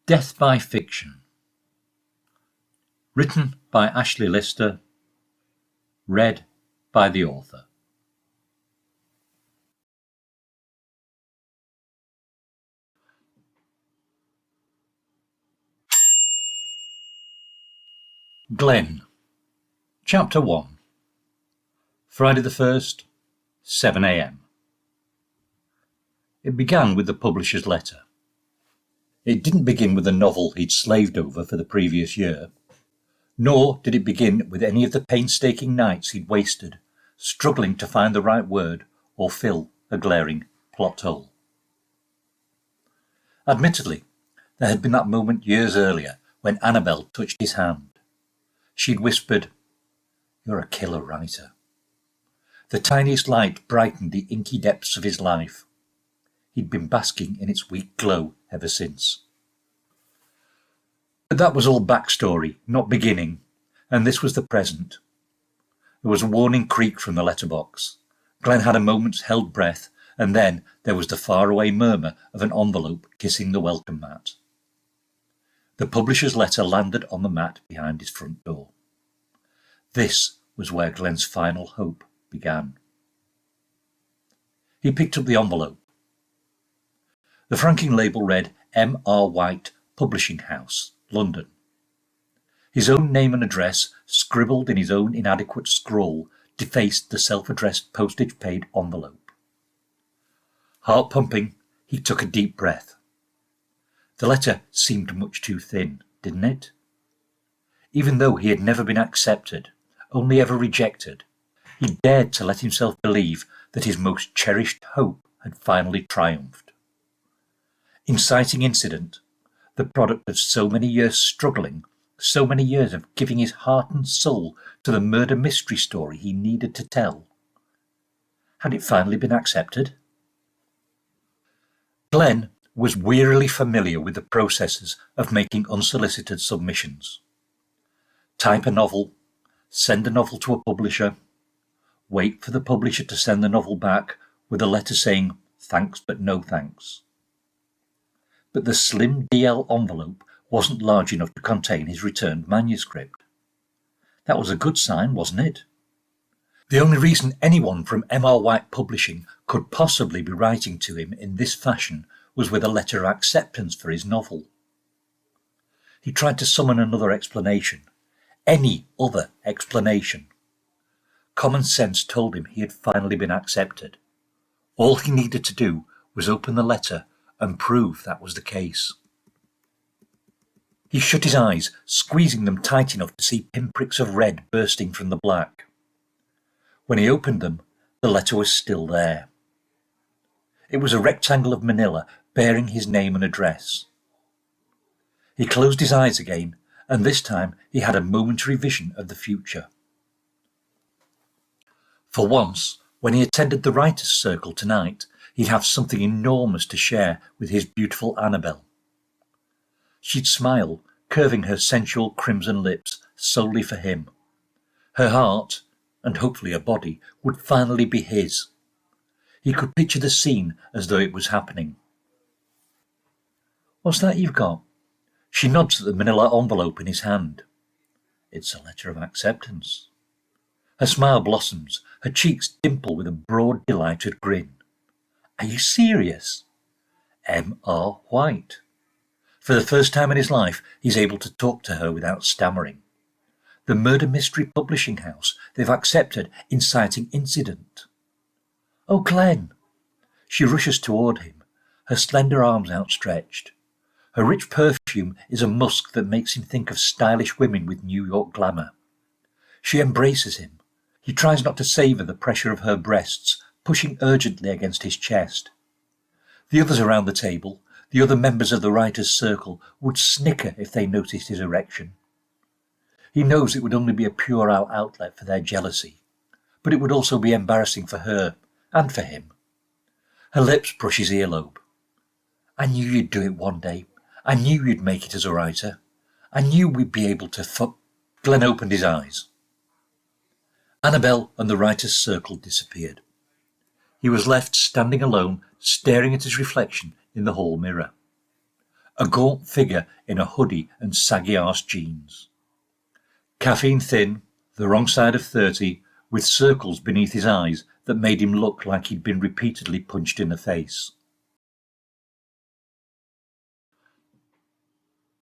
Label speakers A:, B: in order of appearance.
A: Death by Fiction. Written by Ashley Lister. Read by the author. Glenn. Chapter 1. Friday the 1st, 7 a.m. It began with the publisher's letter. It didn't begin with a novel he'd slaved over for the previous year, nor did it begin with any of the painstaking nights he'd wasted struggling to find the right word or fill a glaring plot hole. Admittedly, there had been that moment years earlier when Annabel touched his hand. She'd whispered, "You're a killer writer." The tiniest light brightened the inky depths of his life. He'd been basking in its weak glow ever since. But that was all backstory, not beginning, and this was the present. There was a warning creak from the letterbox. Glenn had a moment's held breath, and then there was the faraway murmur of an envelope kissing the welcome mat. The publisher's letter landed on the mat behind his front door. This was where Glenn's final hope began. He picked up the envelope. The franking label read M. R. White, Publishing House, London. His own name and address, scribbled in his own inadequate scrawl, defaced the self-addressed postage-paid envelope. Heart pumping, he took a deep breath. The letter seemed much too thin, didn't it? Even though he had never been accepted, only ever rejected, he dared to let himself believe that his most cherished hope had finally triumphed. Inciting incident, the product of so many years struggling, so many years of giving his heart and soul to the murder mystery story he needed to tell. Had it finally been accepted? Glenn was wearily familiar with the processes of making unsolicited submissions. Type a novel, send a novel to a publisher, wait for the publisher to send the novel back with a letter saying, "Thanks but no thanks." But the slim DL envelope wasn't large enough to contain his returned manuscript. That was a good sign, wasn't it? The only reason anyone from M.R. White Publishing could possibly be writing to him in this fashion was with a letter of acceptance for his novel. He tried to summon another explanation. Any other explanation. Common sense told him he had finally been accepted. All he needed to do was open the letter and prove that was the case. He shut his eyes, squeezing them tight enough to see pinpricks of red bursting from the black. When he opened them, the letter was still there. It was a rectangle of manila bearing his name and address. He closed his eyes again, and this time he had a momentary vision of the future. For once, when he attended the writer's circle tonight, he'd have something enormous to share with his beautiful Annabel. She'd smile, curving her sensual crimson lips solely for him. Her heart, and hopefully her body, would finally be his. He could picture the scene as though it was happening. "What's that you've got?" She nods at the manila envelope in his hand. It's a letter of acceptance. Her smile blossoms, her cheeks dimple with a broad, delighted grin. "Are you serious?" M. R. White. For the first time in his life, he's able to talk to her without stammering. The murder mystery publishing house they've accepted, inciting incident. "Oh, Glenn!" She rushes toward him, her slender arms outstretched. Her rich perfume is a musk that makes him think of stylish women with New York glamour. She embraces him. He tries not to savour the pressure of her breasts, pushing urgently against his chest. The others around the table, the other members of the writer's circle, would snicker if they noticed his erection. He knows it would only be a puerile outlet for their jealousy, but it would also be embarrassing for her and for him. Her lips brush his earlobe. "I knew you'd do it one day. I knew you'd make it as a writer. I knew we'd be able to Glenn opened his eyes. Annabel and the writer's circle disappeared. He was left standing alone, staring at his reflection in the hall mirror. A gaunt figure in a hoodie and saggy-arse jeans. Caffeine thin, the wrong side of 30, with circles beneath his eyes that made him look like he'd been repeatedly punched in the face.